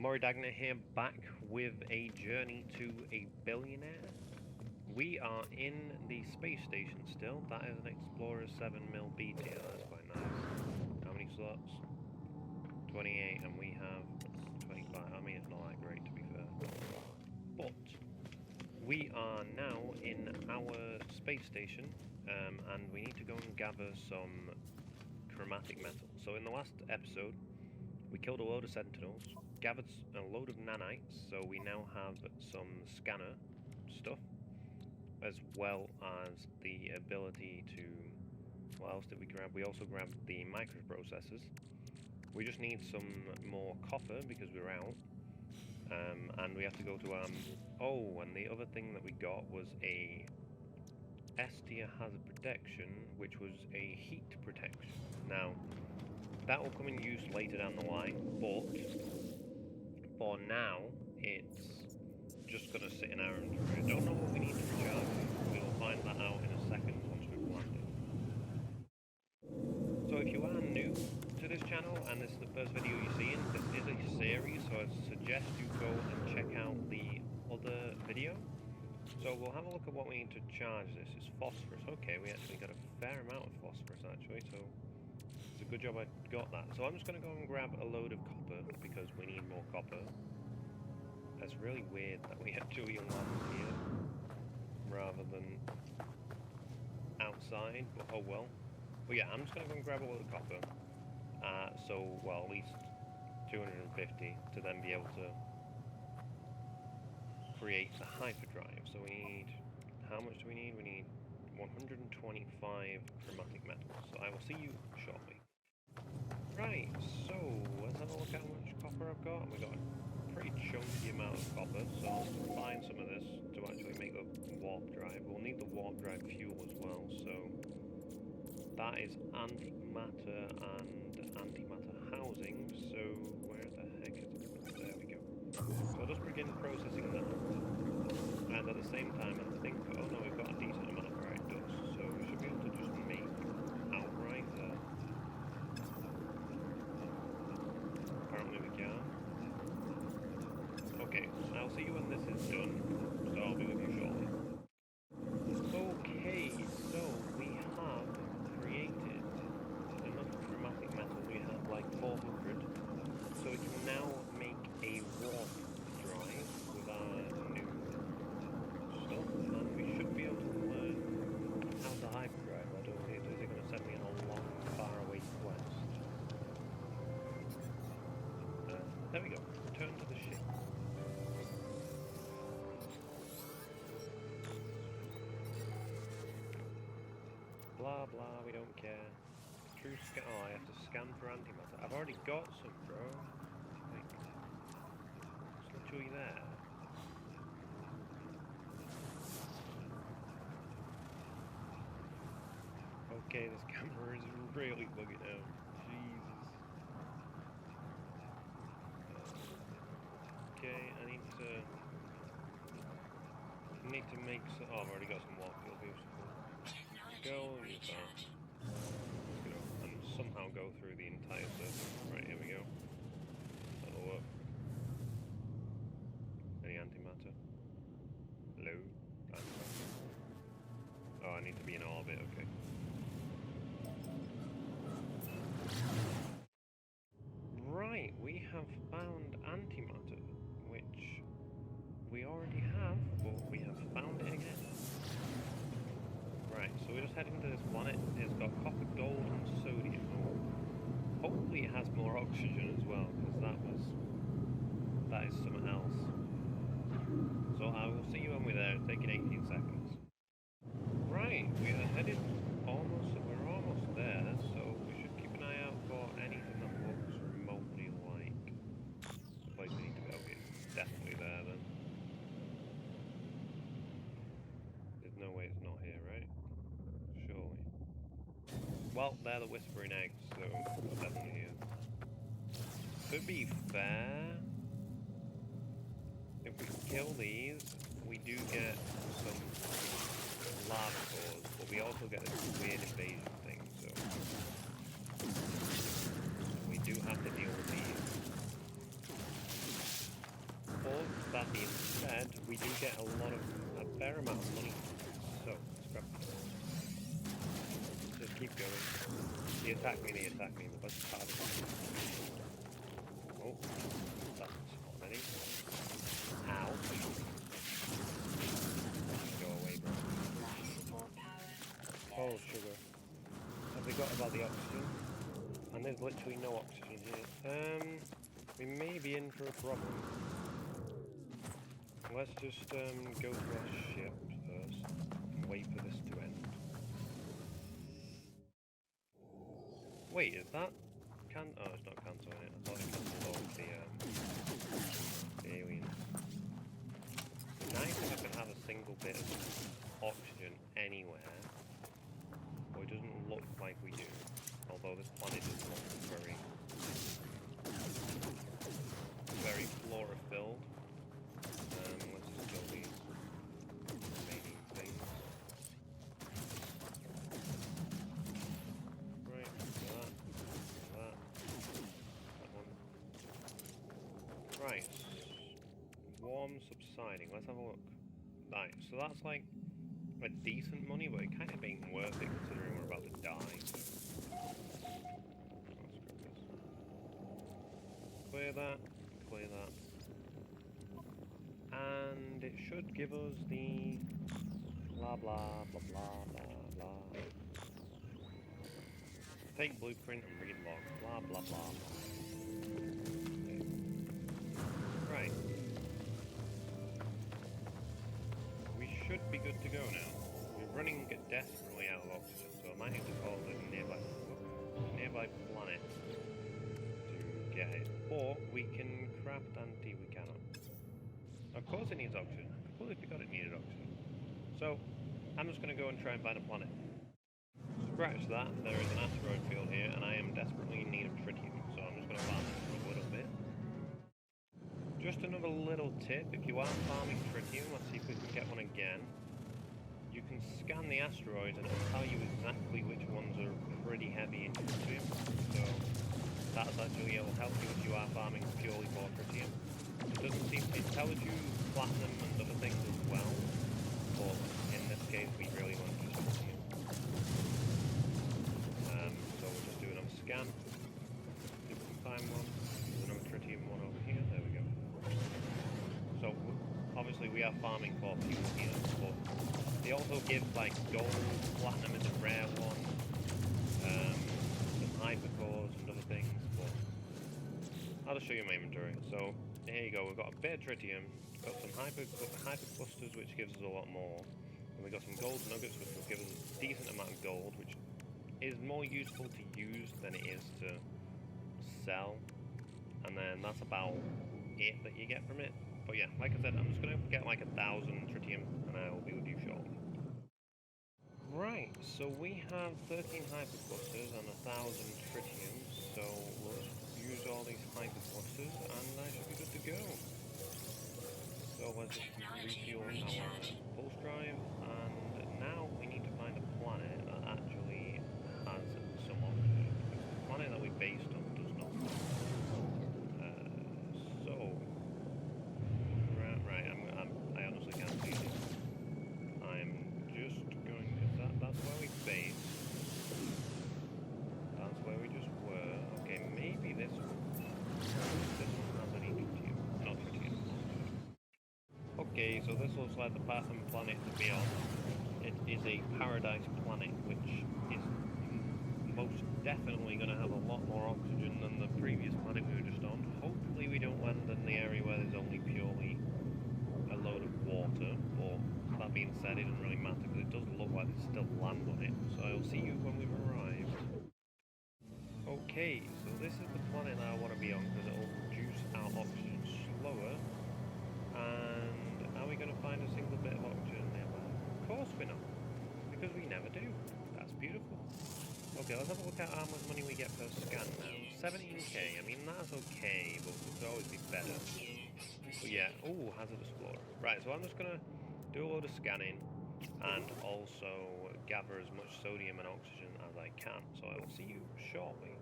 Moridagna here, back with a journey to a billionaire. We are in the space station still. That is an Explorer 7mm BTR, that's quite nice. How many slots? 28, and we have 25. I mean, it's not that great to be fair. But we are now in our space station, and we need to go and gather some chromatic metal. So in the last episode, we killed a load of sentinels, gathered a load of nanites, so we now have some scanner stuff, as well as the ability to... What else did we grab? We also grabbed the microprocessors. We just need some more copper because we're out, and we have to go to oh, and the other thing that we got was a S tier hazard protection, which was a heat protection. Now, that will come in use later down the line, but for now, it's just going to sit in our inventory. I don't know what we need to recharge. We'll find that out in a second once we've landed. So if you are new to this channel and this is the first video you're seeing, this is a series, so I suggest you go and check out the other video. So we'll have a look at what we need to charge this. It's phosphorus. Okay, we actually got a fair amount of phosphorus actually, so it's a good job I got that. So I'm just going to go and grab a load of copper because we need more copper. That's really weird that we actually land here rather than outside, but oh well. But yeah, I'm just going to go and grab a load of copper. So, well, at least 250 to then be able to create the hyperdrive. So we need, how much do we need? We need 125 chromatic metals. So I will see you shortly. Right, so let's have a look at how much copper I've got. We've got a pretty chunky amount of copper, so I'll combine some of this to actually make the warp drive. We'll need the warp drive fuel as well, so that is antimatter and antimatter housing. So where the heck is it? There we go. So I'll just begin processing that, and at the same time I think, oh no, we've got a decent amount of bright dust, so we should be able to just make outright there. Apparently we can. Okay, I'll see you when this is done, so I'll be with you shortly. Okay, so we have created enough chromatic metal. We have like 400, so we can now make a warp drive with our new stuff, and we should be able to learn how to hyperdrive. I don't know, is it going to send me on a long, far away quest? There we go. Return to the ship. Blah blah, we don't care. True scan. Oh, I have to scan for antimatter. I've already got some, bro. Like, it's literally there. Okay, this camera is really bugging out. Jesus. Okay, I need to make some. Oh, I've already got some warp fuel. Beautiful. Go, use that. Let's go. And somehow go through the entire circle. Right, here we go. That'll work. Any antimatter? Hello? Antimatter. Oh, I need to be in orbit, okay. Right, we have found antimatter, which we already have, but we have found it again. Right, so we're just heading to this planet. It's got copper, gold, and sodium. Hopefully it has more oxygen as well, because that is something else. So I will see you when we're there. It's taking 18 seconds. Right, we are headed we're almost there, so we should keep an eye out for anything that looks remotely like the place we need to go. Okay, it's definitely there then. There's no way it's not here, right? Surely. Well, they're the whispering eggs, so it's definitely here. To be fair, if we kill these, we do get some lava cores, but we also get this weird invasion thing, so we do have to deal with these. said, we do get a fair amount of money. So, let's grab this. Just keep going. They attack me, but let's target them. Oh, that's already. Ow. Go away, bro. Oh, sugar. Have we got about the oxygen? And there's literally no oxygen here. We may be in for a problem. Let's just go to our ship first and wait for this to end. Wait, is that oh, it's not cancelling it. I thought it cancelled all the aliens. It's nice if I can have a single bit of oxygen anywhere, but it doesn't look like we do. Although this planet does look very flora-filled. Let's just kill these remaining things. Right, that one. Right, swarm subsiding. Let's have a look. Right, so that's like a decent money, but it kind of ain't worth it considering we're about to die. Clear that, and it should give us the blah blah blah blah blah blah. Take blueprint and read log, blah blah blah. Okay. Right. We should be good to go now. We're running desperately out of oxygen, so I might need to call it a nearby planet to get it. Or we can craft we cannot. Of course it needs oxygen. I completely forgot it needed oxygen. So, I'm just going to go and try and find a planet. Scratch that, there is an asteroid field here, and I am desperately in need of tritium, so I'm just going to farm it for a little bit. Just another little tip, if you are farming tritium, let's see if we can get one again. You can scan the asteroids and it will tell you exactly which ones are pretty heavy in tritium, so that's actually, it will help you if you are farming purely for tritium. It doesn't seem, it tells you platinum and other things as well, but in this case we really want just tritium. So we'll just do another scan. See if we can find one. There's another tritium one over here, there we go. So obviously we are farming for fuel here, but they also give like gold, platinum is a rare one, some hypercores and other things, but I'll just show you my inventory. So here you go, we've got a bit of tritium, got some hyperclusters which gives us a lot more, and we've got some gold nuggets which will give us a decent amount of gold, which is more useful to use than it is to sell, and then that's about it that you get from it. But yeah, like I said, I'm just going to get like 1,000 tritium and I will be with you shortly. Right, so we have 13 hyperclusters and 1,000 tritium, so we'll just use all these hyperclusters and I should be good to go. So let's just refuel our pulse drive, and now we need to find a planet that actually has some oxygen. The planet that we based on does not. I honestly can't see this. I'm just going, because that's where we based. That's where we just were. Okay, maybe this one. This one has any tritium. Not tritium. Okay, so this looks like the planet to be on. It is a paradise planet, which is most definitely going to have a lot more oxygen than the previous planet we were just on. Hopefully we don't land in the area where there's only purely a load of water, but that being said, it doesn't really matter because it does look like there's still land on it, so I'll see you when we've arrived. Okay, so this is the planet that I want to be on because it will reduce our oxygen slower. And are we going to find a single bit of oxygen nearby? Of course we're not, because we never do. That's beautiful. Okay, let's have a look at how much money we get per scan now. 17k, I mean that's okay, but it could always be better. But yeah, oh, hazard explorer. Right, so I'm just going to do a load of scanning and also gather as much sodium and oxygen as I can. So I will see you shortly.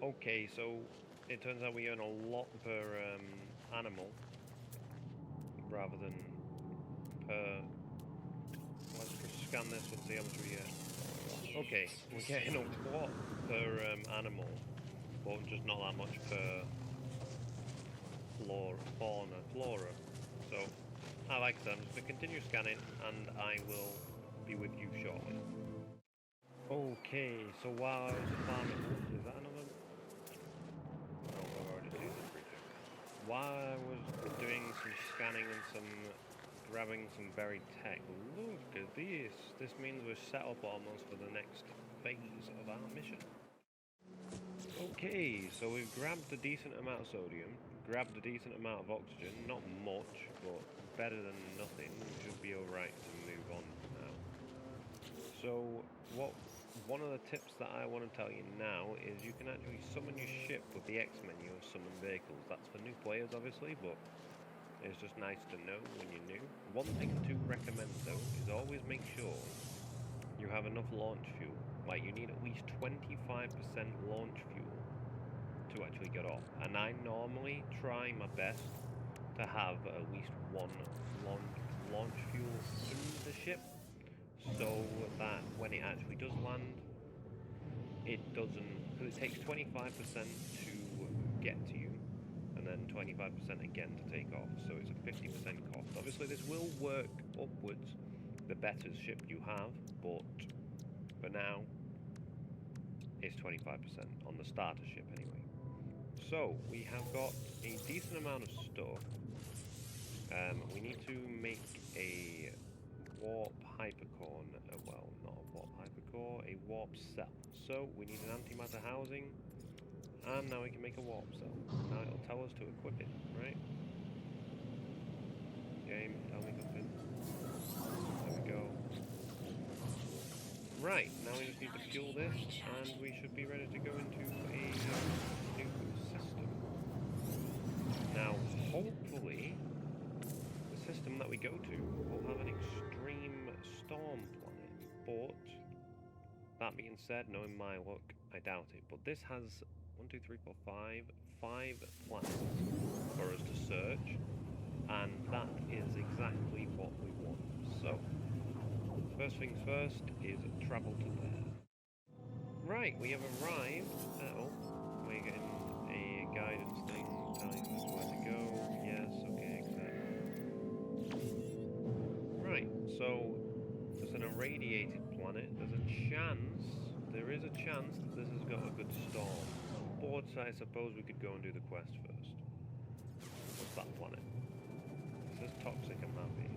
Okay, so it turns out we earn a lot per animal. rather than per. Let's just scan this and see how much we get. Okay, we're getting a lot per animal, but just not that much per flora. So, like I said, I'm just going to continue scanning, and I will be with you shortly. Okay, so while I was farming, is that another? No, we've already seen the creature. While I was doing some scanning and some grabbing some buried tech, look at this. This means we're set up almost for the next phase of our mission. Okay, so we've grabbed a decent amount of sodium, grabbed a decent amount of oxygen, not much, but better than nothing. We should be alright to move on now. So, one of the tips that I want to tell you now is you can actually summon your ship with the X menu of summon vehicles. That's for new players, obviously, but it's just nice to know when you're new. One thing to recommend, though, is always make sure you have enough launch fuel. Like, you need at least 25% launch fuel to actually get off. And I normally try my best to have at least one launch fuel in the ship, so that when it actually does land, it doesn't, because it takes 25% to get to you, and then 25% again to take off, so it's a 50% cost. Obviously this will work upwards the better ship you have, but for now it's 25% on the starter ship anyway. So we have got a decent amount of stuff. We need to make a warp hypercore, well, not a warp hypercore, a warp cell. So we need an antimatter housing, and now we can make a warp cell. Now it'll tell us to equip it, right? Game, tell me something. There we go. Right, now we just need to fuel this, and we should be ready to go into a new system. Now, hopefully, the system that we go to will have an extreme storm planet, but that being said, knowing my luck, I doubt it. But this has 1, 2, 3, 4, 5 planets for us to search, and that is exactly what we want. So, first things first is travel to there. Right, we have arrived. Oh, we're getting a guidance thing telling us where to go. Yes, okay, accept. Right, so there's an irradiated planet. There is a chance that this has got a good storm. But I suppose we could go and do the quest first. What's that planet? It says toxic and happy.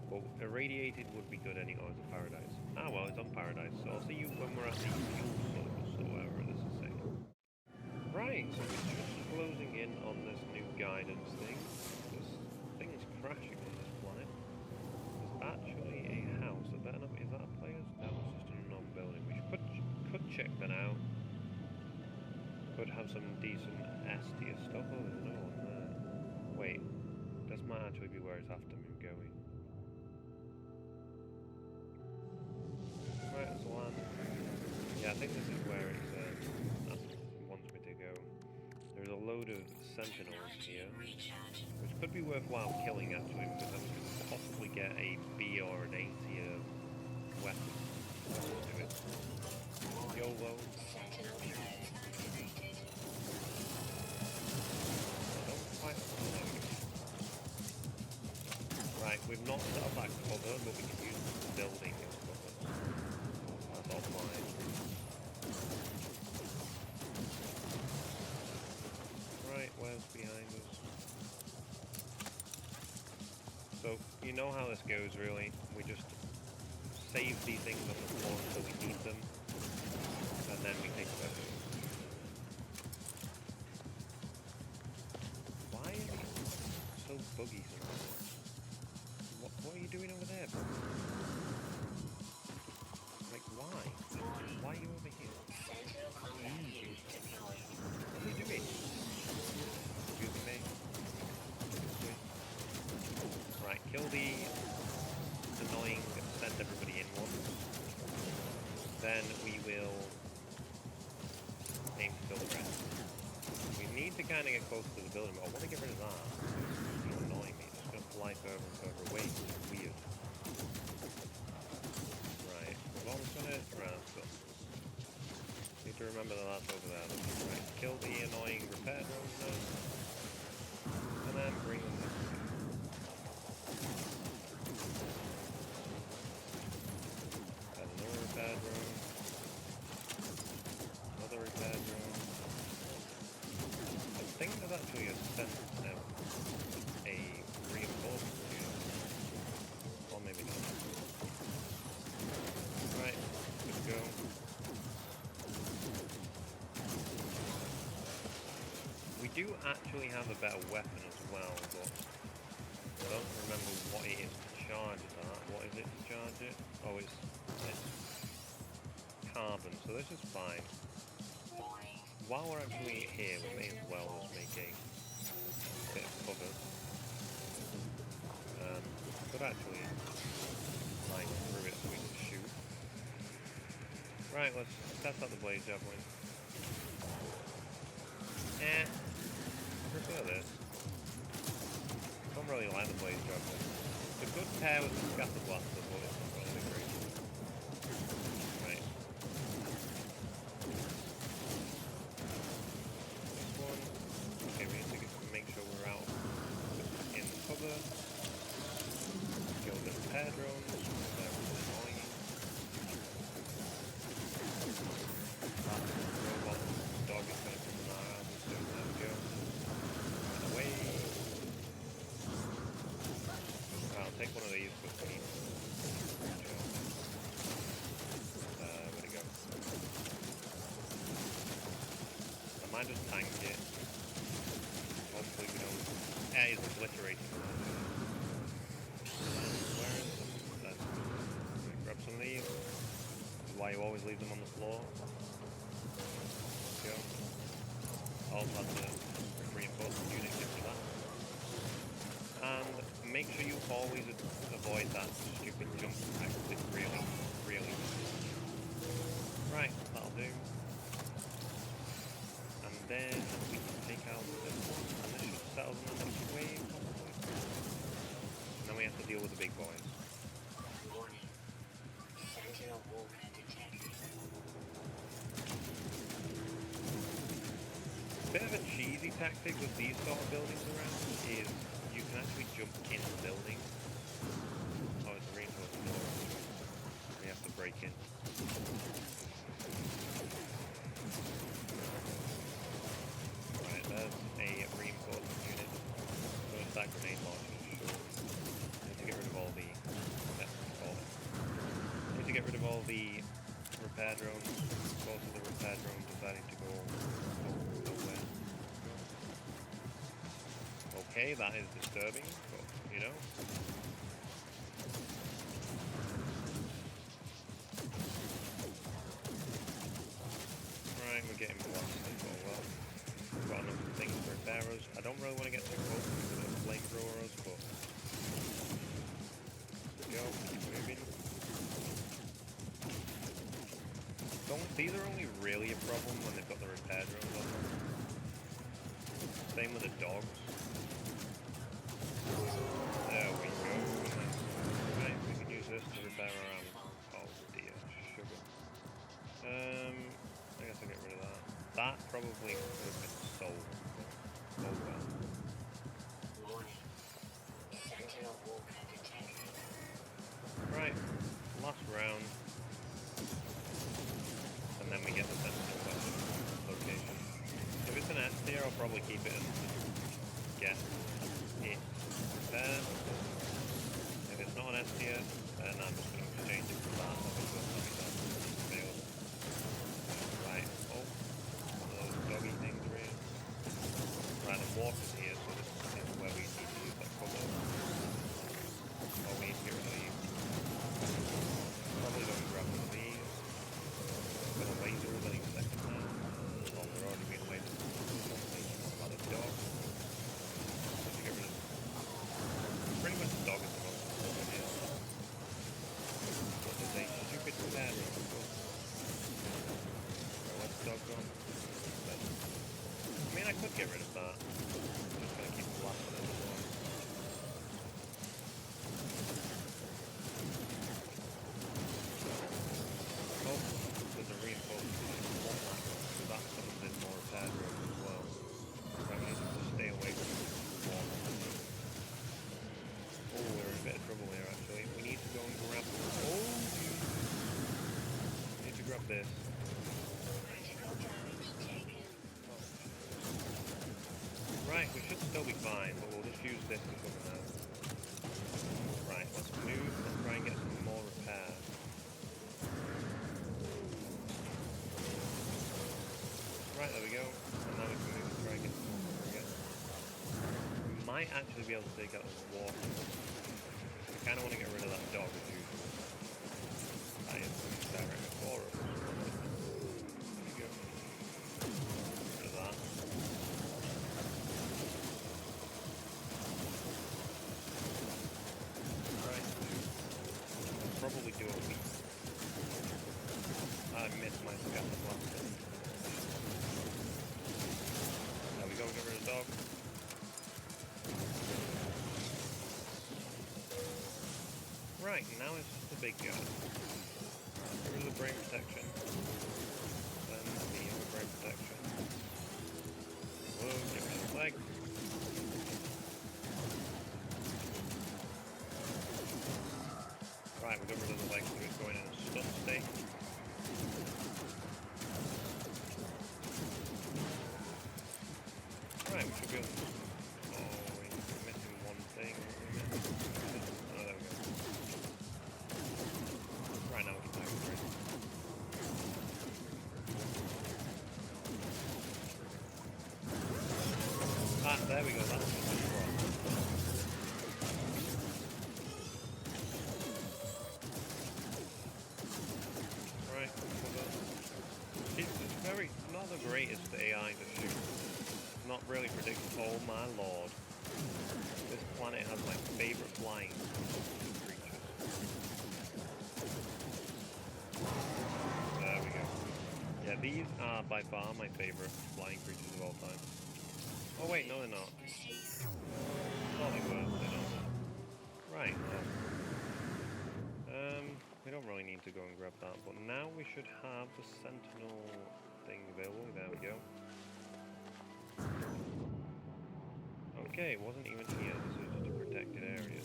But irradiated would be good anyway as a paradise. Ah well, it's on paradise, so I'll see you when we're at the fuel source, or whatever this is saying. Right, so we're just closing in on this new guidance thing. This thing's crashing on this planet. There's actually a house. Is that a player's? No, it's just a non-building. We could check that out. Could have some decent S tier stuff. Oh, there's another one there. Wait, this might actually be where it's after me going. Right, let's land. Yeah, I think this is where it wants me to go. There's a load of sentinels here, which could be worthwhile killing actually, because then we could possibly get a B or an A tier weapon. Let's do it. YOLO. Right, we've not set up that cover, but we can use the building as cover. That's all fine. Right, where's behind us? So, you know how this goes really. We just save these things on the floor until we need them, and then we take them. Why are you so buggy sometimes? What are you doing over there, bro? Like, why? Why are you over here? What are you doing? Excuse me. Right, kill the annoying send everybody in one. Then we will aim to kill the rest. We need to kind of get close to the building, but I want to get rid of that. It's annoying me. further and further away. It's weird. Right, we've almost got it. Right, that's done. Need to remember that that's over there. Right, kill the annoying repair drones now. And then bring them this way. There's another repair drone. Another repair drone. I think there's actually a sent out a reinforcement unit. Or maybe not. Right, let's go. We do actually have a better weapon as well, but I don't remember what it is to charge that. What is it to charge it? Oh, it's carbon, so this is fine. While we're actually here, we may as well just make a bit of cover. Could actually line through it so we can shoot. Right, let's test out the blaze javelin. I prefer this. Don't really like the blaze javelin. It's a good pair with the scatter blaster, but it's not really great. Right. This one. Okay, we need to make sure we're out in cover. Kill the repair drones. They're annoying. That robot dog is going to come in our arms soon. There we go. Run away. I'll take one of these quickly. Where'd it go? I might just tank it. Hopefully we don't... it's obliterating. Where is them? There. Grab some of these. This is why you always leave them on the floor. Go. Also have to reinforce the unit after that. And make sure you always avoid that stupid jump tactic, really. Right, that'll do. And then we can take out this one, and this should settle them in the next wave, probably. And then we have to deal with the big boys. Bit of a cheesy tactic with these sort of buildings around is you can actually jump in the building. Oh, it's a reinforced door. We have to break in. Right, there's a reinforcement unit. First that grenade launcher, sure. Need to get rid of all the... Need to get rid of all the repair drones. Most of the repair drones deciding to go nowhere. Okay, that is disturbing, but you know. Right, we're getting blasted, but well. We've got enough things for repairers. I don't really want to get too close to the flamethrowers, but go, keep moving. These are only really a problem when they've got the repair drones on them. Same with the dogs. There we go. Right, we can use this to repair our arms. Oh dear, sugar. I guess I'll get rid of that. That probably could have been sold. Oh well. Right, last round. And then we get the sensitive weapon location. If it's an S tier, I'll probably keep it and get it repaired. If it's not an S tier, then I'm just going to exchange it for that. Failed. Right, oh, one of those doggy things are here. Right, the water's here, so this is where we need to use that cover. Oh, we need to get rid of these. Probably don't grab one of these. Gonna laser us any second now. Oh, we're already being lasered. About a dog. Let's get rid of... Pretty much the dog is the most important here. What is a stupid might actually be able to take out the water. I kind of want to get rid of that dog as usual. That is direct explorer. There we go. Rid of that. Right. I'll probably do a week. I missed my scatter blaster. There we go, get rid of the dog. Right, now it's just the big guy. Get rid of the brain protection. Then the other brain protection. Whoa, get rid of the leg. Right, we got rid of the leg, so it's going in a stun state. Right, we should be able to... Oh, wait, we're missing one thing. Oh, there we go. Right, now we can back the brain. Ah, there we go, that's the control. Right, it's very, not the greatest AI to shoot. Not really predictable. Oh my lord. This planet has my favorite flying creatures. There we go. Yeah, these are by far my favorite flying creatures of all time. Oh wait, no they're not. Oh they were, they're not. Right, we don't really need to go and grab that, but now we should have the Sentinel thing available. There we go. Okay, it wasn't even here, this is just a protected area.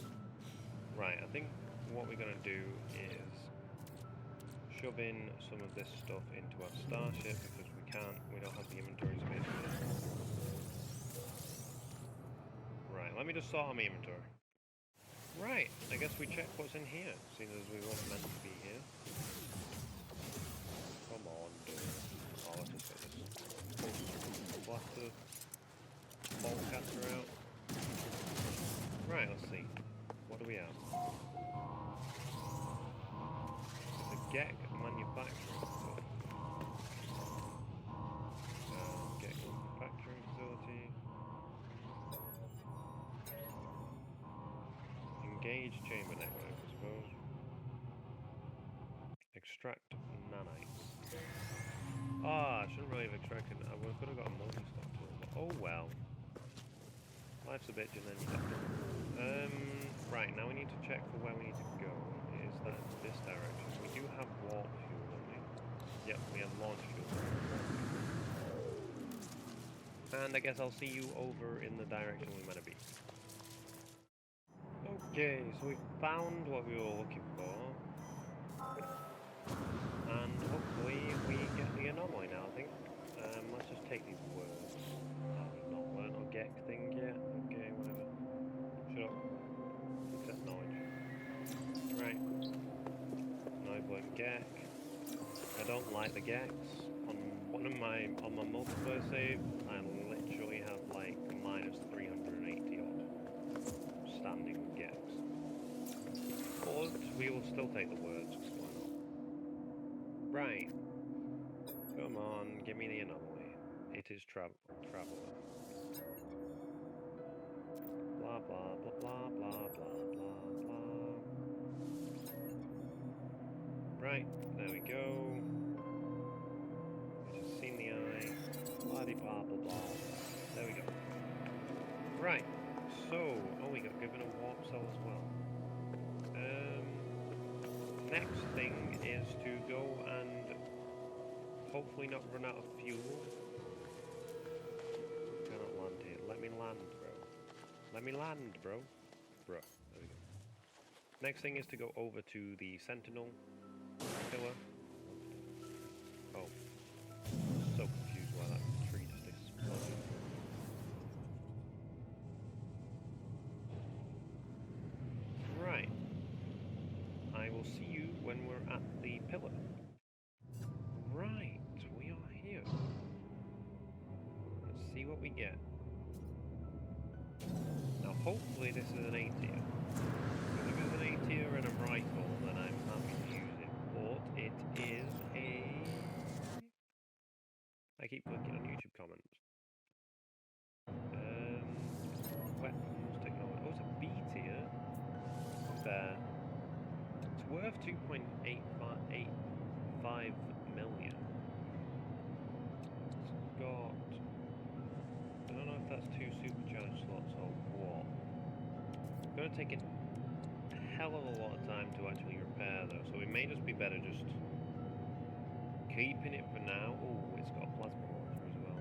Right, I think what we're going to do is shove in some of this stuff into our starship because we don't have the inventory space for it. Right, let me just sort out my inventory. Right, I guess we check what's in here, seeing as we weren't meant to be here. Come on, dude. Oh, let's just get this blaster bolt caster out. Right, let's see. What do we have? It's a GEC manufacturing facility. GEC manufacturing facility. Engage chamber network, I suppose. Extract nanites. Ah, I shouldn't really have extracted. I could have got a multi-stop tool, but oh well. Life's a bitch and then you die. Right, now we need to check for where we need to go. Is that this direction? We do have warp fuel, don't we? Yep, we have launch fuel. And I guess I'll see you over in the direction we meant to be. Okay, so we found what we were looking for. And hopefully we get the anomaly now, I think. Let's just take these words. I've not learned or GEC thing yet. Okay, whatever. Shut up. Accept knowledge. Right. Now I've learned GEC. I don't like the GECs. On my multiplayer save, I literally have like minus 380 odd standing with GECs. But we will still take the words. Why not? Right. Come on, give me the anomaly. It is traveler. Blah blah blah blah blah blah blah blah. Right, there we go. Just seen the eye. Blah blah blah blah. There we go. Right. So, we got given a warp cell as well. Next thing is to go and hopefully not run out of fuel. Cannot land here. Let me land, bro. Let me land, bro. Bro. There we go. Next thing is to go over to the Sentinel pillar. Oh. So confused why that tree just exploded. Right. I will see you when we're at the pillar. Right, we are here. Let's see what we get. Now Hopefully this is an A tier. Because if it's an A tier and a rifle, then I'm happy to use it. But it is a... I keep clicking on YouTube comments. Weapons, technology. Oh, it's a B tier. There. It's worth 2.85 million. It's got... I don't know if that's 2 supercharged slots or what. It's going to take a hell of a lot of time to actually repair though, so it may just be better just keeping it for now. Oh, it's got a plasma launcher as well.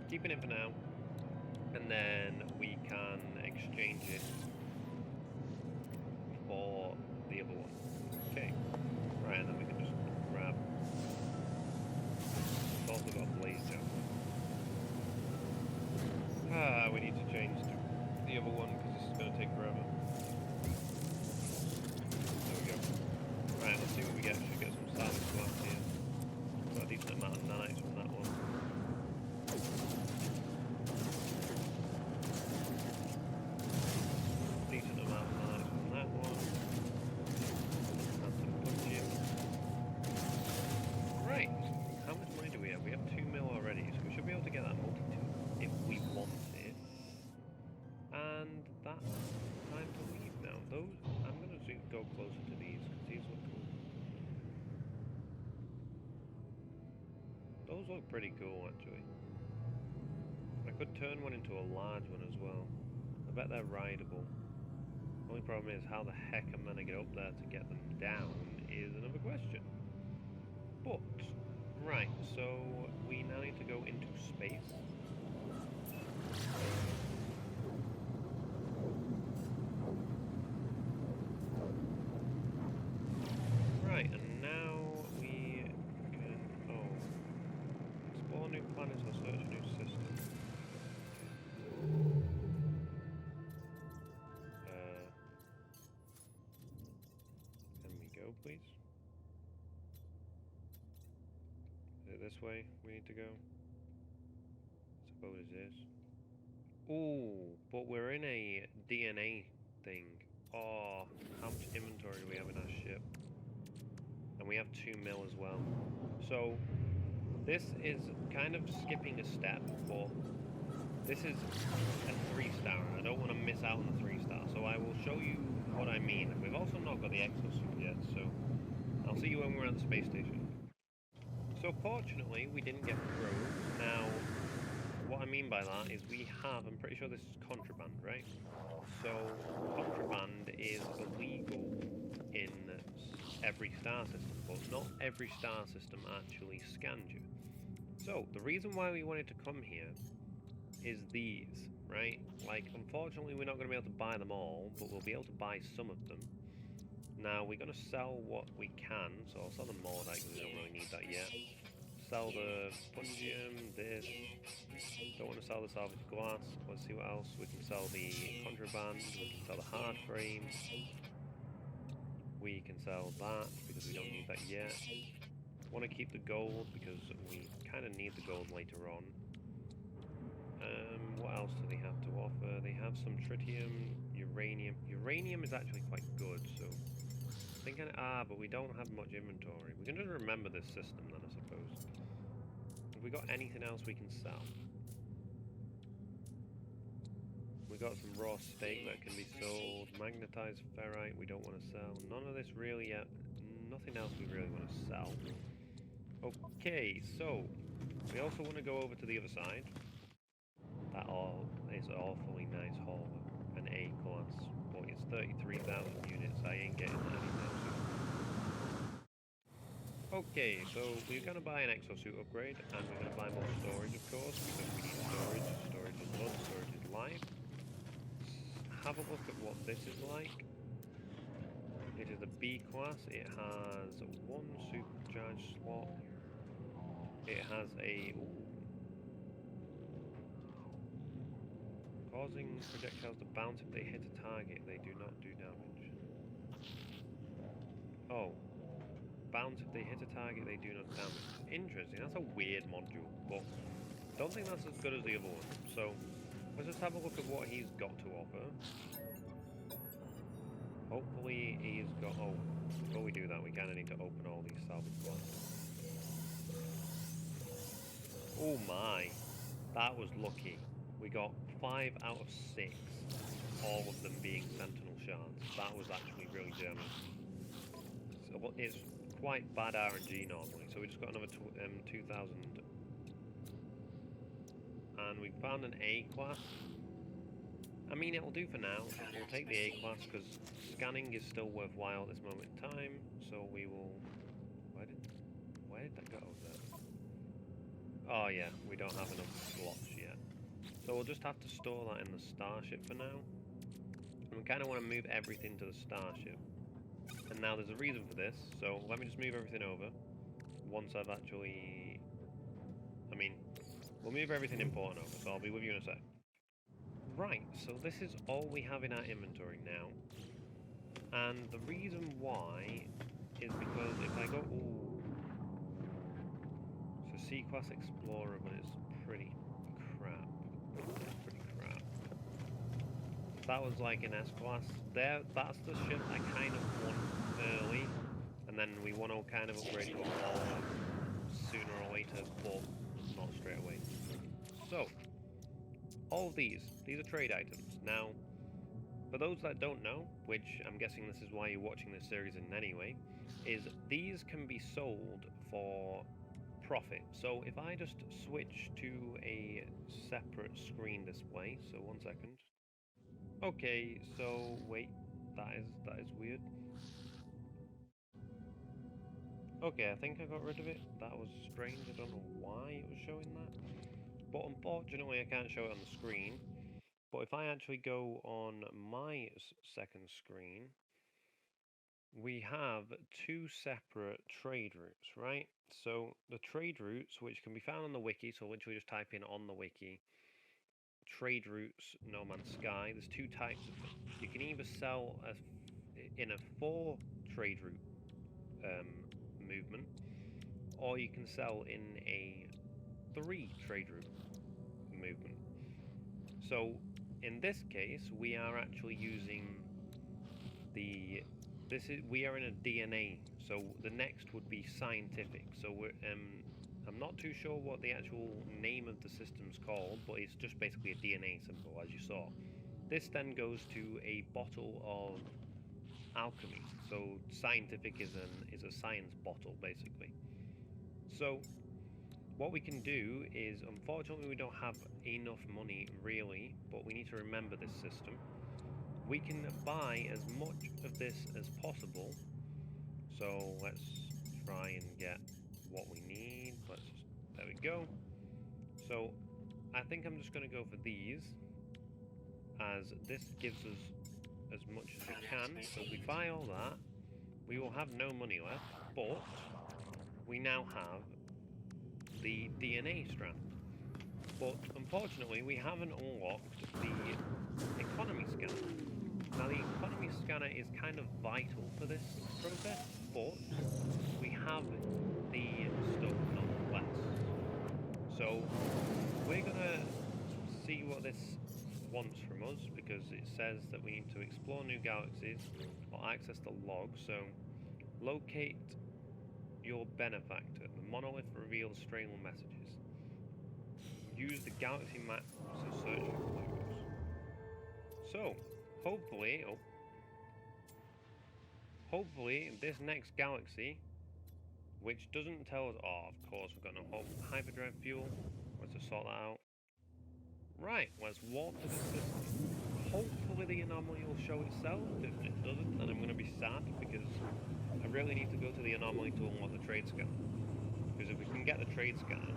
Keeping it for now, and then we can exchange it for the other one. Okay. Right, and then we can just grab. It's also got a blaze jump. We need to change to the other one because this is going to take forever. There we go. Right, let's see what we get. Should get some salvage glass here. Got a decent amount of nanites from that one. Decent amount of nanites from that one. And some punching. Right, how much money do we have? We have 2 mil already, so we should be able to get that multi-tool if we want it. And that's time to leave now. Those, I'm going to go closer to these because these look cool. Those look pretty cool actually. I could turn one into a large one as well. I bet they're rideable. Only problem is how the heck I'm going to get up there to get them down is another question. But, right, so we now need to go into space. Right, and now we can, explore new planets or search a new system. Can we go, please? Is it this way we need to go? I suppose it is. Ooh, but we're in a DNA thing. Oh, how much inventory do we have in our ship? And we have 2 mil as well. So, this is kind of skipping a step, but this is a 3-star. I don't want to miss out on the 3-star, so I will show you what I mean. We've also not got the exosuit yet, so I'll see you when we're at the space station. So fortunately, we didn't get through. Now, what I mean by that is we have, I'm pretty sure this is contraband, right? So, contraband is illegal in every star system, but not every star system actually scans you. So, the reason why we wanted to come here is these, right? Like, unfortunately, we're not going to be able to buy them all, but we'll be able to buy some of them. Now, we're going to sell what we can, so I'll sell the Mordite because we don't really need that yet. Sell the Pungium, this. Don't want to sell the salvage glass. Let's see what else. We can sell the contraband, we can sell the hard frame. We can sell that because we don't need that yet. Want to keep the gold because we kind of need the gold later on. What else do they have to offer? They have some tritium, uranium. Uranium is actually quite good, so I think but we don't have much inventory. We can just remember this system then, I suppose. Have we got anything else we can sell? We got some raw steak that can be sold. Magnetized ferrite we don't want to sell. None of this really yet. Nothing else we really want to sell. Okay, so we also want to go over to the other side. That all is awfully nice haul. An A class. But it's 33,000 units. I ain't getting that anytime soon. Okay, so we're going to buy an exosuit upgrade, and we're going to buy more storage, of course, because we need storage. Storage is blood, storage is life. Have a look at what this is like. It is a B class. It has 1 supercharged slot. It has a... Causing projectiles to bounce if they hit a target. They do not do damage. Oh. Bounce if they hit a target, they do not damage. Interesting. That's a weird module, but don't think that's as good as the other one. So, Let's just have a look at what he's got to offer. Hopefully he's got... Oh, before we do that, we kind of need to open all these salvage points. Oh my, that was lucky. We got 5 out of 6, all of them being Sentinel shards. That was actually really German. So it's quite bad RNG normally, so we just got another 2,000. And we found an A class. I mean, it'll do for now. We'll take the A class because scanning is still worthwhile at this moment in time. So we will... Where did that go? Oh yeah, we don't have enough slots yet. So we'll just have to store that in the starship for now. And we kind of want to move everything to the starship. And now there's a reason for this, so let me just move everything over. Once I've actually... I mean, we'll move everything important over, so I'll be with you in a sec. Right, so this is all we have in our inventory now. And the reason why is because if I go... Ooh. So C-Class Explorer, but it's pretty crap. It's pretty crap. That was like an S-Class. That's the ship I kind of want early. And then we want to kind of upgrade to a Hull sooner or later, but not straight away. So, all of these are trade items. Now, for those that don't know, which I'm guessing this is why you're watching this series in anyway, is these can be sold for profit. So if I just switch to a separate screen display, so 1 second. Okay, so wait, that is weird. Okay, I think I got rid of it. That was strange. I don't know why it was showing that. But unfortunately, I can't show it on the screen. But if I actually go on my second screen, we have 2 separate trade routes, right? So the trade routes, which can be found on the wiki, so literally just type in on the wiki, trade routes, No Man's Sky. There's 2 types of them. You can either sell in a 4 trade route movement, or you can sell in a 3 trade route movement. So in this case, we are actually using we are in a DNA, so the next would be scientific. So I'm not too sure what the actual name of the system's called, but it's just basically a DNA symbol, as you saw. This then goes to a bottle of alchemy. So scientific is a science bottle, basically. So what we can do is, unfortunately, we don't have enough money really, but we need to remember this system. We can buy as much of this as possible. So let's try and get what we need. There we go. So I think I'm just going to go for these, as this gives us as much as we can. So if we buy all that, we will have no money left, but we now have the DNA strand. But unfortunately, we haven't unlocked the economy scanner. Now, the economy scanner is kind of vital for this process, but we have the stuff nonetheless. So we're gonna see what this wants from us, because it says that we need to explore new galaxies or access the log. So locate your benefactor. The monolith reveals strange messages. Use the galaxy map to search for clues. So hopefully this next galaxy, which doesn't tell us, oh, of course we've got no hyperdrive fuel. Let's just sort that out. Right, let's warp to the system. Hopefully the anomaly will show itself. If it doesn't, then I'm going to be sad, because I really need to go to the anomaly to unlock the trade scanner. Because if we can get the trade scanner,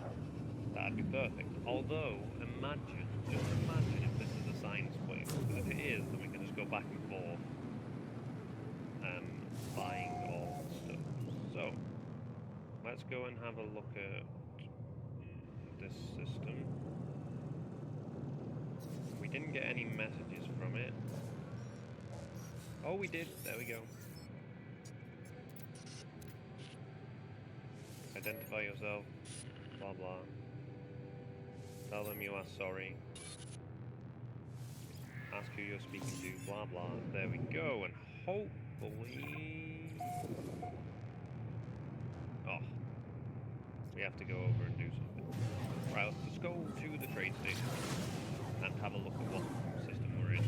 that'd be perfect. Although, just imagine if this is a science place. Because if it is, then we can just go back and forth, buying all the stuff. So, let's go and have a look at this system. We didn't get any messages from it. Oh, we did. There we go. Identify yourself. Blah blah. Tell them you are sorry. Ask who you're speaking to, blah blah. There we go, and hopefully... Oh. We have to go over and do something. Right, let's just go to the trade station and have a look at what system we're in.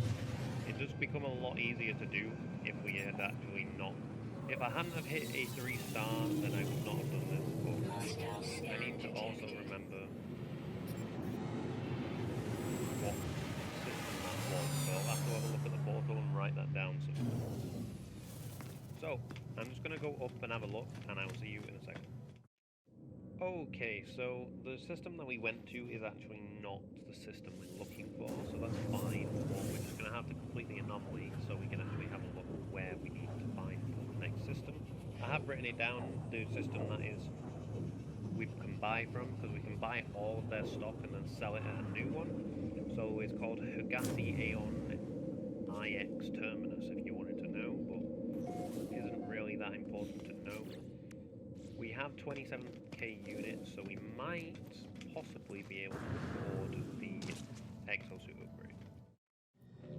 It does become a lot easier to do if we had actually not... If I hadn't have hit a 3-star, then I would not have done this, but I need to also remember what system that was, so I'll have to have a look at the portal and write that down somewhere. So, I'm just going to go up and have a look, and I will see you in a second. Okay, so the system that we went to is actually not the system we're looking for, so that's fine. But we're just going to have to complete the anomaly so we can actually have a look at where we need to find the next system. I have written it down, the system that is we can buy from, because we can buy all of their stock and then sell it at a new one. So it's called Hugati Aeon IX Terminus, if you wanted to know, but isn't really that important to know. We have 27k units, so we might possibly be able to afford the exosuit upgrade.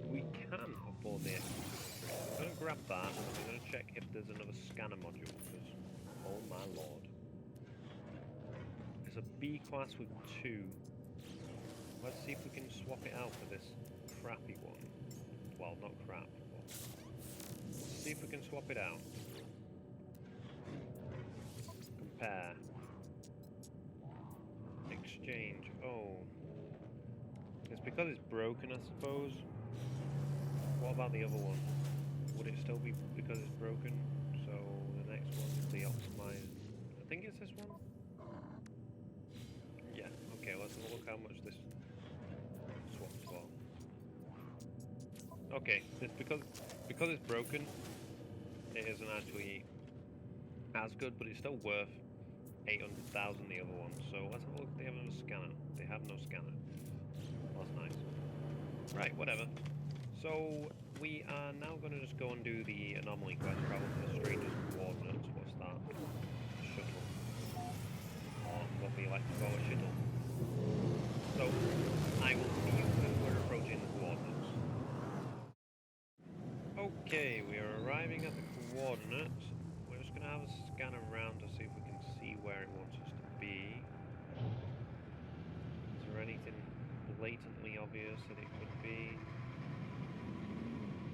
We can afford the exosuit upgrade. I'm going to grab that, and I'm going to check if there's another scanner module, because, oh my lord. It's a B class with 2. Let's see if we can swap it out for this crappy one. Well, not crap, but let's see if we can swap it out. Compare. Exchange. Oh. It's because it's broken, I suppose. What about the other one? Would it still be because it's broken? So the next one is the optimized. I think it's this one? Yeah. Okay, let's have a look how much this swaps for. Okay, it's because it's broken, it isn't actually as good, but it's still worth 800,000 the other one. So let's have a look. They have no scanner. They have no scanner. That's nice. Right, whatever. So we are now going to just go and do the anomaly quest. Travel to the stranger's coordinates. What's that? Shuttle. Or what we like to call a shuttle. So I will see you when we're approaching the coordinates. Okay, we are arriving at the coordinates. We're just going to have a scan around to see if we can see where it wants us to be. Is there anything blatantly obvious that it could be?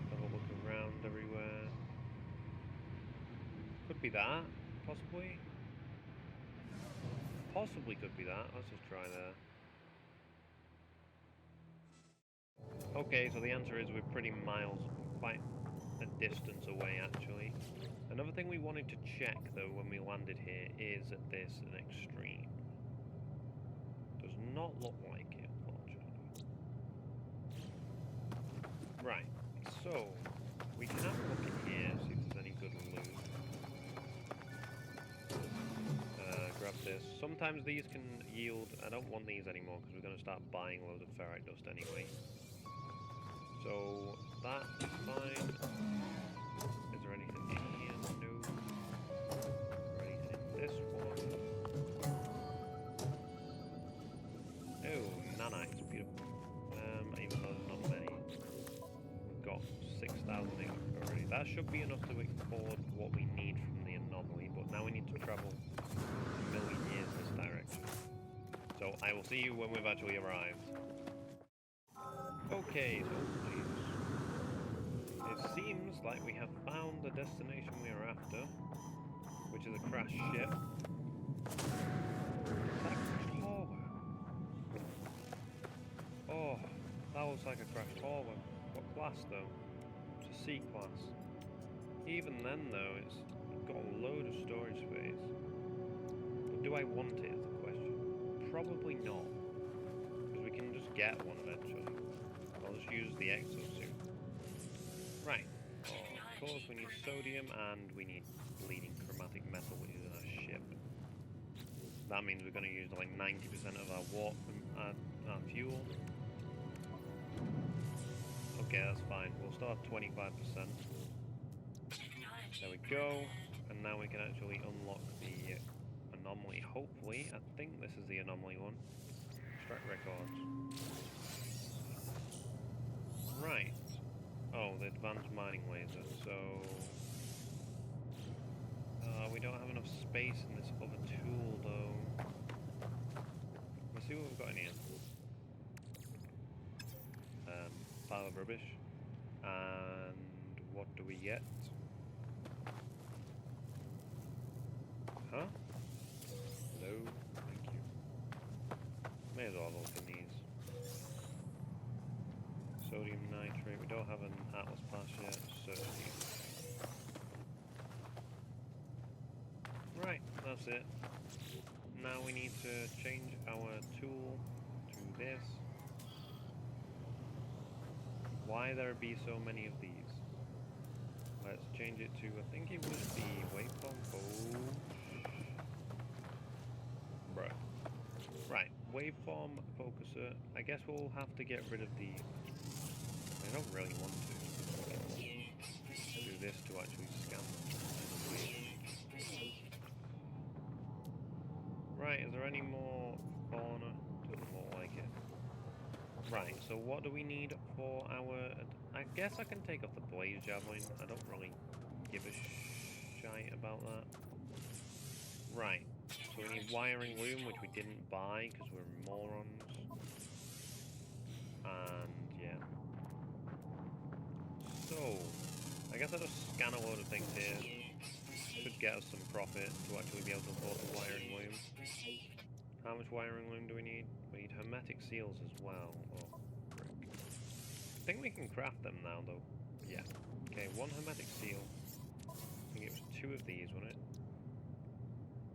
Have a look around everywhere. Could be that, possibly. Possibly could be that. Let's just try there. Okay, so the answer is we're pretty miles, quite a distance away actually. Another thing we wanted to check though when we landed here is that this an extreme. Does not look like it, unfortunately. Right, so we can have a look in here, see if there's any good loot. Grab this. Sometimes these can yield... I don't want these anymore because we're going to start buying loads of ferrite dust anyway. So that is fine. Is there anything in here? No. Is there anything in this one? Oh, nanites, beautiful. Even though there's not many. We've got 6,000 already. That should be enough to afford what we need from the anomaly, but now we need to travel a million years this direction. So I will see you when we've actually arrived. Okay, so please. It seems like we have found the destination we are after, which is a crashed ship. Is that a crashed hallway? Oh, that looks like a crashed hallway. What class though? It's a C class. Even then though, it's got a load of storage space. But do I want it is the question. Probably not. Because we can just get one eventually. I'll just use the exosuit. Right. Of course we need sodium and we need bleeding chromatic metal, which is in our ship. That means we're going to use like 90% of our warp and our fuel. Okay, that's fine. We'll still have 25%. There we go. And now we can actually unlock the anomaly. Hopefully, I think this is the anomaly one. Extract records. Right. Oh, the advanced mining laser. So we don't have enough space in this other tool, though. Let's see what we've got in here. Pile of rubbish. And what do we get? Huh? Hello? Thank you. May as well have a look in these. Sodium nitrate. We don't have an Atlas pass yet. Search these. Right, that's it. Now we need to change our tool to this. Why there be so many of these? Let's change it to, I think it was the waveform. Oh. Bruh. Right, waveform focuser. I guess we'll have to get rid of the... I don't really want to do this to actually scan them. Right, is there any more fauna? Doesn't look like it. Right, so what do we need for our... I guess I can take off the blaze javelin. I don't really give a shite about that. Right, so we need wiring loom, which we didn't buy because we're morons. And yeah. So, I guess I'll just scan a load of things here. Should get us some profit to actually be able to afford the wiring loom. How much wiring loom do we need? We need hermetic seals as well. Oh, frick. I think we can craft them now, though. Yeah. Okay, one hermetic seal. I think it was 2 of these, wasn't it?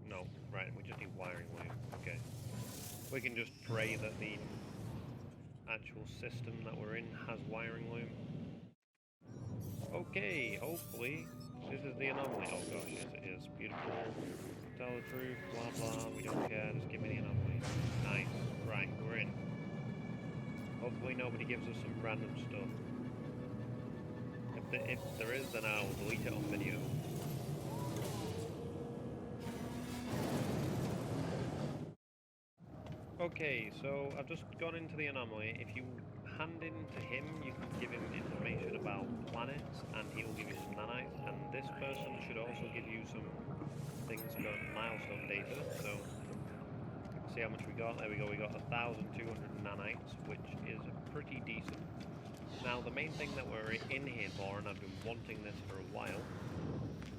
No, right, we just need wiring loom. Okay. We can just pray that the actual system that we're in has wiring loom. Okay, hopefully. This is the anomaly. Oh gosh, yes it is. Beautiful. Tell the truth, blah blah, we don't care, just give me the anomaly. Nice. Right, we're in. Hopefully nobody gives us some random stuff. If there is, then I'll delete it on video. Okay, so I've just gone into the anomaly. If you hand in to him, you can give him information about planets, and he will give you some nanites. And this person should also give you some things called milestone data. So, see how much we got. There we go. We got 1,200 nanites, which is pretty decent. Now, the main thing that we're in here for, and I've been wanting this for a while,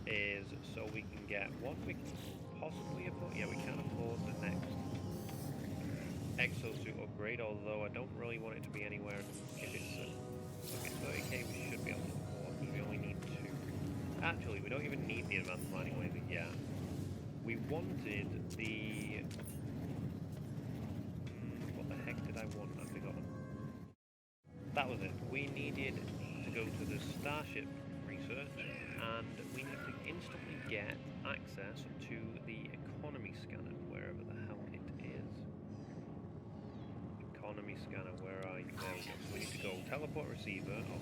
is so we can get one we can possibly afford. Yeah, we can afford the next exosuit upgrade, although I don't really want it to be anywhere. If it's okay, 30k we should be able to afford, because we only need 2. Actually, we don't even need the advanced mining laser yet. We wanted the... what the heck did I want? I've forgotten. That was it. We needed to go to the Starship research, and we need to instantly get access to the economy scanner, wherever the hell it is. Economy scanner, where are you? There we go. So we need to go teleport receiver. Oh,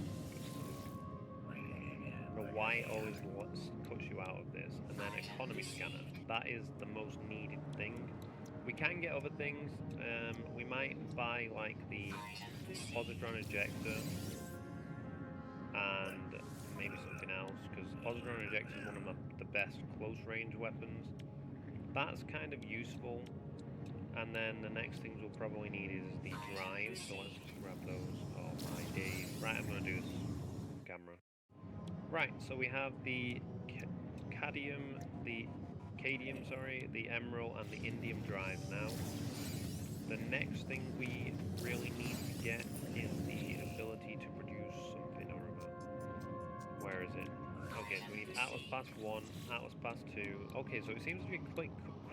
I don't know why it always cuts you out of this. And then economy scanner. That is the most needed thing. We can get other things. We might buy like the positron ejector and maybe something else, because positron ejector is one of the best close range weapons. That's kind of useful. And then the next things we'll probably need is the drive, so let's just grab those. Oh my days. Right, I'm going to do this camera. Right, so we have the cadmium, the emerald, and the indium drives now. The next thing we really need to get is the ability to produce something or other. Where is it? Okay, so we need Atlas Pass 1, Atlas Pass 2. Okay, so it seems to be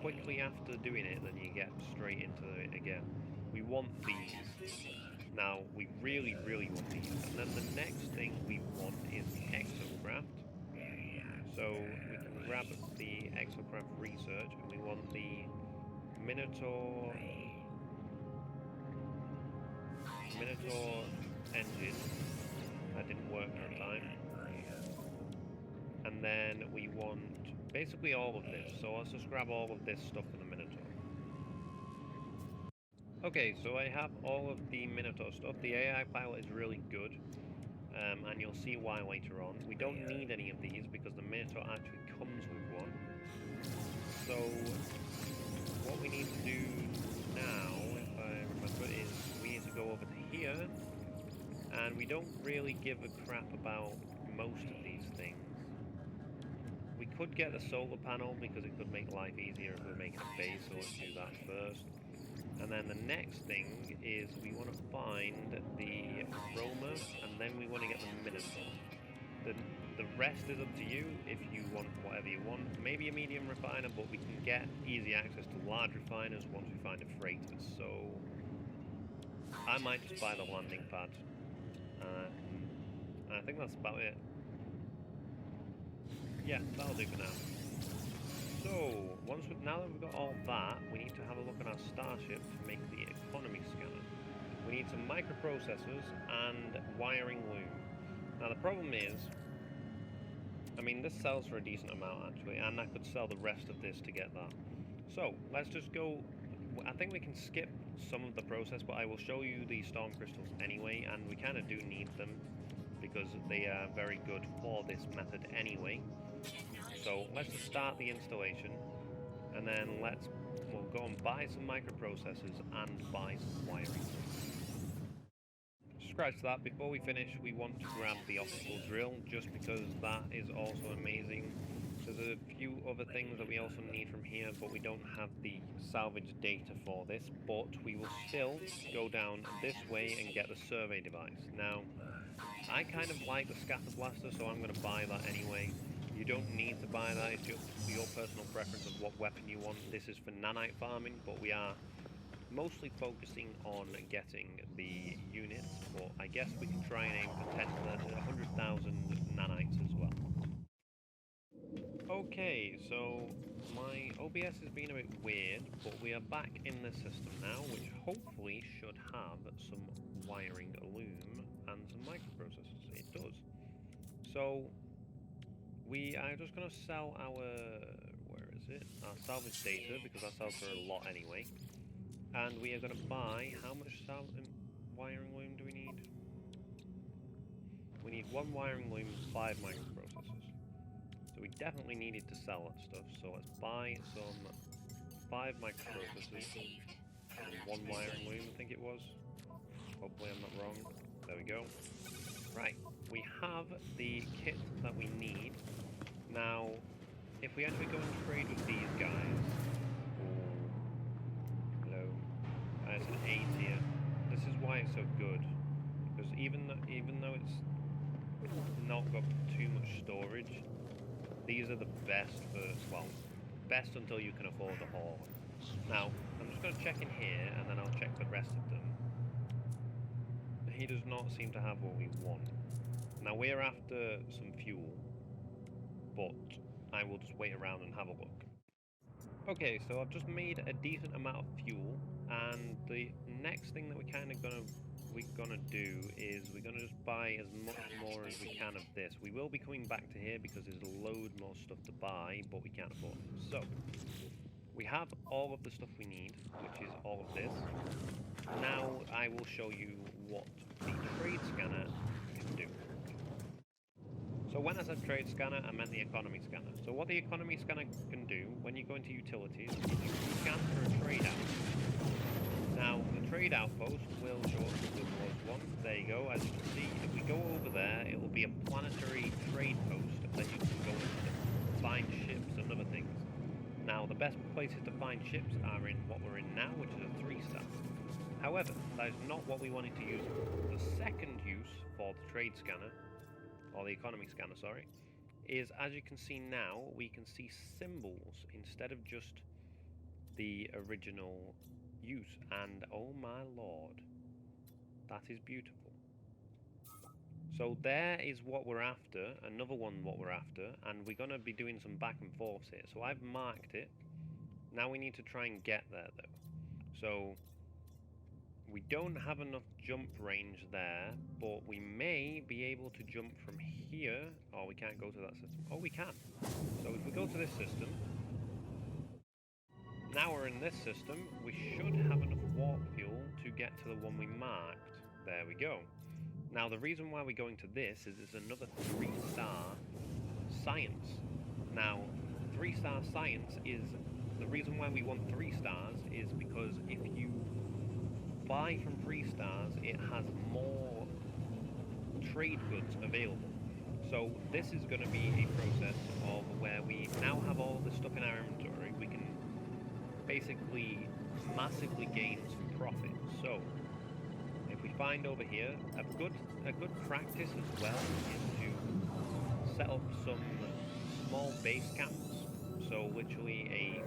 quickly after doing it, then you get straight into it again. We want these. Now, we really, really want these. And then the next thing we want is the exocraft. So we can grab the exocraft research, and we want the Minotaur engine. That didn't work that time. And then we want basically all of this. So let's just grab all of this stuff for the Minotaur. Okay, so I have all of the Minotaur stuff. The AI pilot is really good. and you'll see why later on. We don't need any of these because the Minotaur actually comes with one. So what we need to do now, if I remember, is we need to go over to here, and we don't really give a crap about most of these things. We could get the solar panel because it could make life easier if we're making a base, so let's do that first. And then the next thing is we want to find the Roma, and then we want to get the Minotaur. The rest is up to you if you want whatever you want. Maybe a medium refiner, but we can get easy access to large refiners once we find a freighter. So I might just buy the landing pad. I think that's about it. Yeah, that'll do for now. So, now that we've got all that, we need to have a look at our starship to make the economy scanner. We need some microprocessors and wiring loom. Now the problem is, I mean, this sells for a decent amount actually, and I could sell the rest of this to get that. So, let's just go. I think we can skip some of the process, but I will show you the storm crystals anyway, and we kind of do need them because they are very good for this method anyway. So let's just start the installation, and then we'll go and buy some microprocessors and buy some wiring. Scratch that, before we finish we want to grab the optical drill just because that is also amazing. There's a few other things that we also need from here, but we don't have the salvage data for this, but we will still go down this way and get the survey device. Now, I kind of like the scatter blaster, so I'm going to buy that anyway. You don't need to buy that, it's just your personal preference of what weapon you want. This is for nanite farming, but we are mostly focusing on getting the units, but I guess we can try and aim for 100,000 nanites as well. Okay, so my OBS has been a bit weird, but we are back in the system now, which hopefully should have some wiring loom and some microprocessors. It does. So we are just going to sell our, where is it? Our salvage data, because that sells for a lot anyway. And we are going to buy, how much wiring loom do we need? We need 1 wiring loom and 5 microprocessors. So we definitely needed to sell that stuff, so let's buy some 5 microprocessors and 1 wiring loom, I think it was. Hopefully I'm not wrong. There we go. Right, we have the kit that we need. Now, if we actually go and trade with these guys... Oh, hello. It's an A tier. This is why it's so good. Because even though it's not got too much storage, these are the best for, well, best until you can afford the haul. Now, I'm just going to check in here, and then I'll check the rest of them. He does not seem to have what we want. Now, we're after some fuel, but I will just wait around and have a look. Okay, so I've just made a decent amount of fuel, and the next thing that we're gonna do is we're gonna just buy as much more as we can of this. We will be coming back to here because there's a load more stuff to buy, but we can't afford it. So we have all of the stuff we need, which is all of this. Now I will show you what the trade scanner can do. So when I said trade scanner, I meant the economy scanner. So what the economy scanner can do, when you go into utilities, is you can scan for a trade outpost. Now, the trade outpost will show up as there was one. There you go. As you can see, if we go over there, it will be a planetary trade post that you can go and find ships and other things. Now, the best places to find ships are in what we're in now, which is a 3-star. However, that is not what we wanted to use it for. The second use for the trade scanner, or the economy scanner, sorry, is, as you can see now, we can see symbols instead of just the original use, and oh my lord, that is beautiful. So there is what we're after, another one what we're after, and we're going to be doing some back and forth here. So I've marked it. Now we need to try and get there though. So we don't have enough jump range there, but we may be able to jump from here. Oh, we can't go to that system. Oh, we can. So if we go to this system, now we're in this system, we should have enough warp fuel to get to the one we marked. There we go. Now, the reason why we're going to this is it's another 3-star science. Now, 3-star science is... The reason why we want 3 stars is because if you buy from 3 stars, it has more trade goods available. So this is going to be a process of where we now have all this stuff in our inventory. We can basically massively gain some profit. So if we find over here, a good practice as well is to set up some small base camps. So literally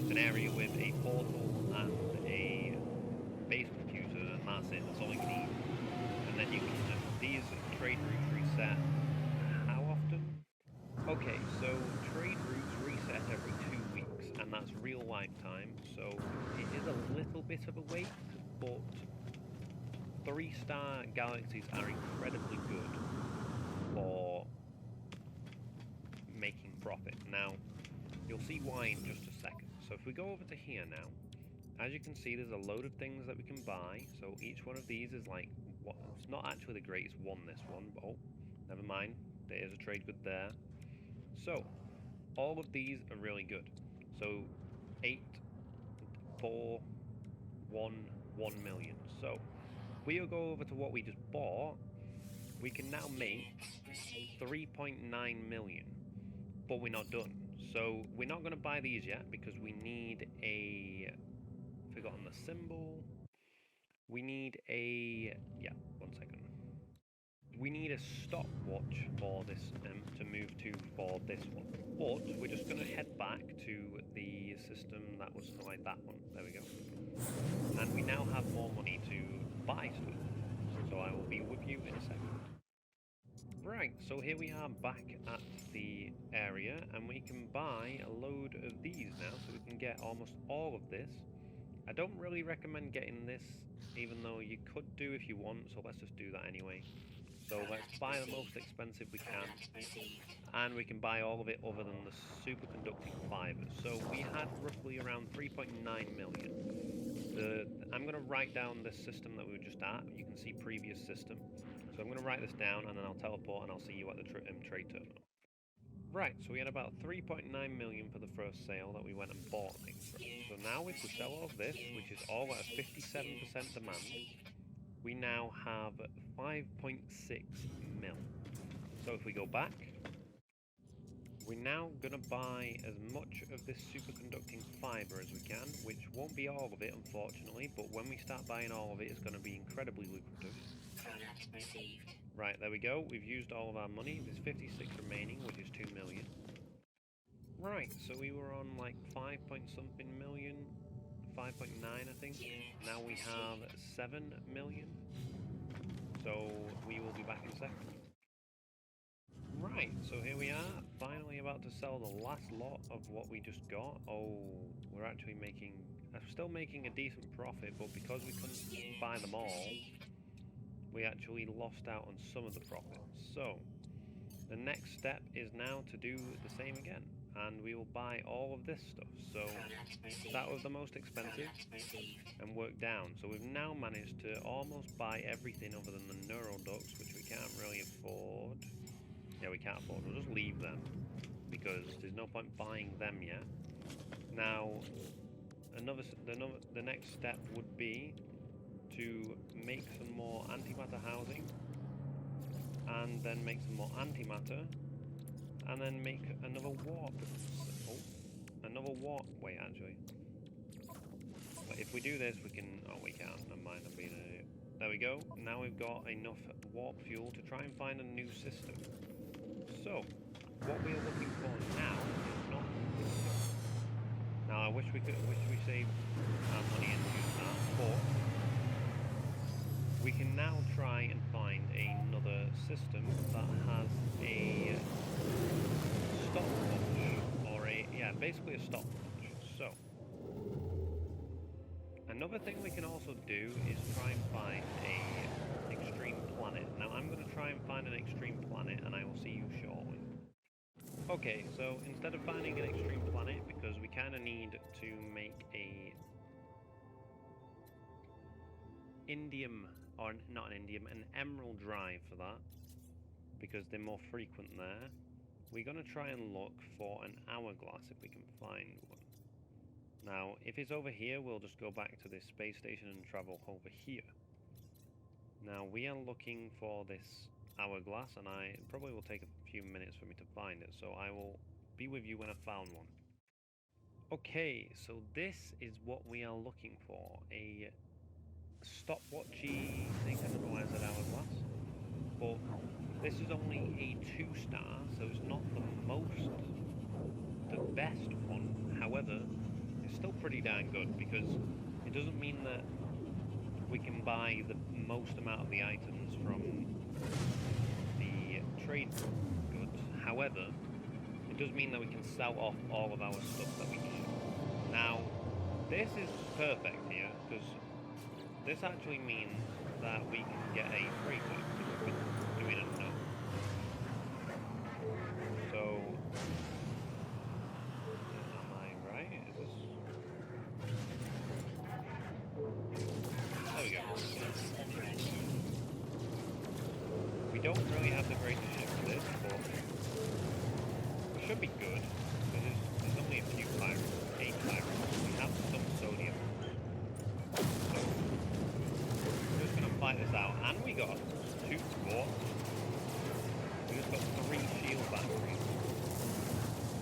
an area with a portal and a base computer, and that's it. That's all you need. And then you can these trade routes reset. How often? Okay, so trade routes reset every 2 weeks, and that's real lifetime. So it is a little bit of a wait, but 3-star galaxies are incredibly good for making profit. Now, you'll see why in just a second. So if we go over to here now, as you can see, there's a load of things that we can buy. So each one of these is like, it's not actually the greatest one, this one, but oh, never mind. There is a trade good there. So all of these are really good. So 8, 4, 1, 1 million. So we'll go over to what we just bought. We can now make 3.9 million, but we're not done. So we're not going to buy these yet because we need a... Forgotten the symbol. We need a... Yeah, 1 second. We need a stopwatch for this to move to for this one. But we're just going to head back to the system that was like that one. There we go. And we now have more money to buy stuff. So I will be with you in a second. Right, so here we are back at the area, and we can buy a load of these now, so we can get almost all of this. I don't really recommend getting this, even though you could do if you want, so let's just do that anyway. So let's buy the most expensive we can, and we can buy all of it other than the superconducting fibers. So we had roughly around 3.9 million. I'm going to write down this system that we were just at. You can see previous system. So I'm going to write this down, and then I'll teleport, and I'll see you at the trade terminal. Right, so we had about 3.9 million for the first sale that we went and bought things from. So now if we sell all of this, which is all at a 57% demand, we now have 5.6 mil. So if we go back, we're now going to buy as much of this superconducting fiber as we can, which won't be all of it, unfortunately, but when we start buying all of it, it's going to be incredibly lucrative. Right, there we go. We've used all of our money. There's 56 remaining, which is 2 million. Right, so we were on like 5 point something million, 5.9 I think. Now we have 7 million. So we will be back in a second. Right, so here we are, finally about to sell the last lot of what we just got. Oh, we're actually still making a decent profit, but because we couldn't buy them all, we actually lost out on some of the profits. So the next step is now to do the same again, and we will buy all of this stuff. So that was the most expensive and work down. So we've now managed to almost buy everything other than the neural ducts, which we can't really afford. Yeah, we can't afford. We'll just leave them because there's no point buying them yet. Now the next step would be to make some more antimatter housing, and then make some more antimatter, and then make another warp. Oh, another warp. Wait, actually. But if we do this, we can... Oh, we can't. Never mind, I'm being an idiot. There we go. Now we've got enough warp fuel to try and find a new system. So, what we're looking for now is not... Now, I wish we saved our money and used that, but we can now try and find another system that has a stopwatch, or basically a stopwatch. So, another thing we can also do is try and find an extreme planet. Now, I'm going to try and find an extreme planet, and I will see you shortly. Okay, so instead of finding an extreme planet, because we kind of need to make a indium or not an indium, an emerald drive for that, because they're more frequent there. We're going to try and look for an hourglass if we can find one. Now, if it's over here, we'll just go back to this space station and travel over here. Now, we are looking for this hourglass, and it probably will take a few minutes for me to find it, so I will be with you when I've found one. Okay, so this is what we are looking for. A stopwatchy thing, I don't know why I said hourglass, but this is only a 2-star, so it's not the best one. However, it's still pretty darn good, because it doesn't mean that we can buy the most amount of the items from the trade goods. However, it does mean that we can sell off all of our stuff that we need. Now, this is perfect here, because this actually means that we can get a freighter, because we've been doing a no. So, am I right? Is this... There we go. We don't really have the greatest ship for this, but it should be good, because there's only a few pirates, 8 pirates. We have some sodium. So, we're just going to fight this out, and we got 2 quartz. We just got 3 shield batteries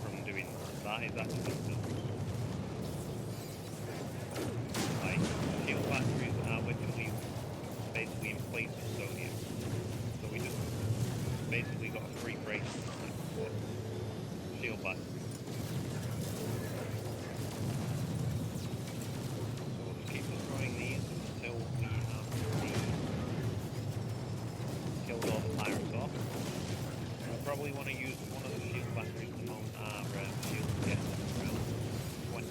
from doing that. That is actually nuts. Like, shield batteries are literally basically in place of sodium. So we just basically got a free break for shield batteries. So we'll just keep destroying these until we have killed all the pirates off. We'll probably want to use one of the shield batteries at the moment. Shield gets around 25%.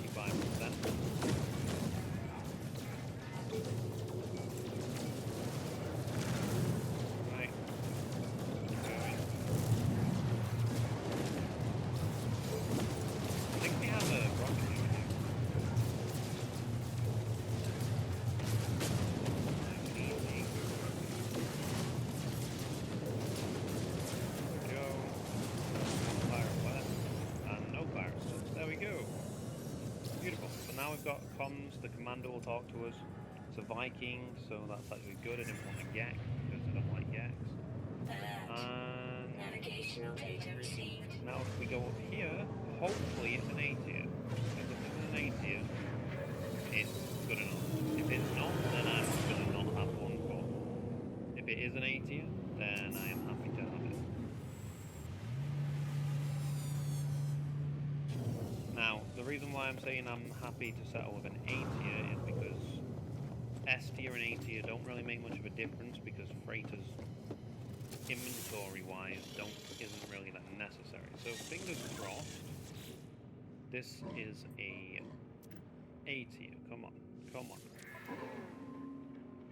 Right. Going. I think we have a rocket over here. Easy. Go. Fire west. And no fire. There we go. Beautiful. So now we've got comms. The commander will talk to us. It's a Viking, so that's actually good. I didn't want a Yak because I don't like Yaks. And Navigational data received. now if we go up here, hopefully it's an A tier. If it's an A tier, it's good enough. If it's not, then I'm going to not have one. But if it is an A tier, then I am happy to have it. Now, the reason why I'm saying I'm happy to settle with an A tier is because S tier and A tier don't really make much of a difference, because freighters, inventory-wise, isn't really that necessary. So fingers crossed, this is a tier. Come on, come on.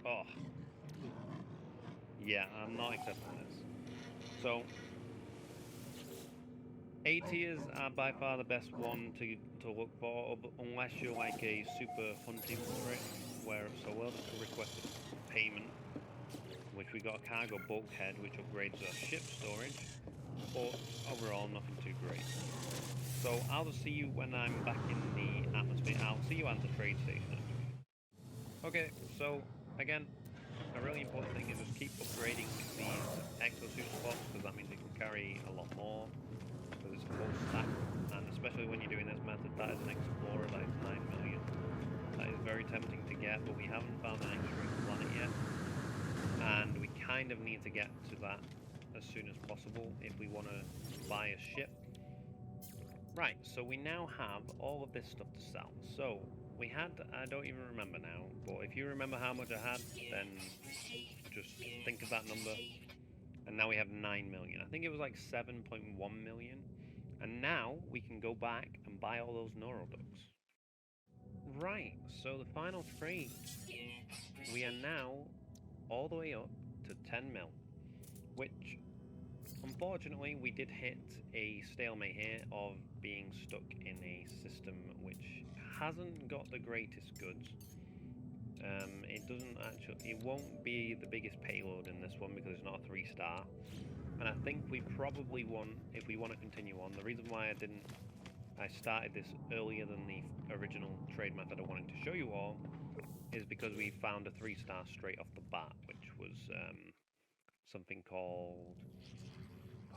Oh, yeah, I'm not accepting this. So A tiers are by far the best one to look for, unless you're like a super hunting trick, where we'll just request a payment, which we got a cargo bulkhead, which upgrades our ship storage, but overall nothing too great. So I'll just see you when I'm back in the atmosphere. I'll see you at the trade station actually. Okay, so again, a really important thing is just keep upgrading these exosuit slots, because that means you can carry a lot more. It's a full stack, and especially when you're doing this method, that is an explorer, that is 9 million. That is very tempting to get, but we haven't found an extreme planet yet, and we kind of need to get to that as soon as possible if we want to buy a ship. Right, so we now have all of this stuff to sell. So we had, I don't even remember now, but if you remember how much I had, then just think of that number. And now we have 9 million. I think it was like 7.1 million. And now we can go back and buy all those neuroducts. Right, so the final trade. We are now all the way up to 10 mil, which unfortunately we did hit a stalemate here of being stuck in a system which hasn't got the greatest goods. It doesn't actually, it won't be the biggest payload in this one because it's not a 3-star. And I think we probably want, if we want to continue on, the reason why I started this earlier than the original trade method I wanted to show you all is because we found a 3-star straight off the bat, which was something called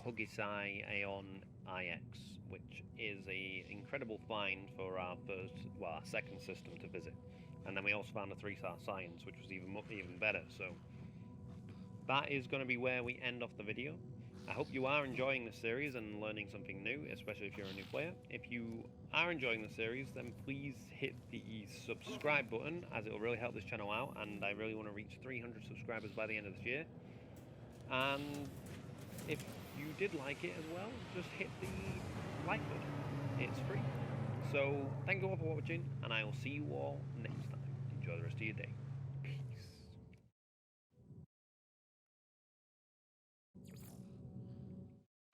Hugisai Aeon IX, which is a incredible find for our second system to visit. And then we also found a 3-star science, which was even better. So that is going to be where we end off the video. I hope you are enjoying the series and learning something new, especially if you're a new player. If you are enjoying the series, then please hit the subscribe button, as it will really help this channel out, and I really want to reach 300 subscribers by the end of this year. And if you did like it as well, just hit the like button. It's free. So thank you all for watching, and I will see you all next time. Enjoy the rest of your day.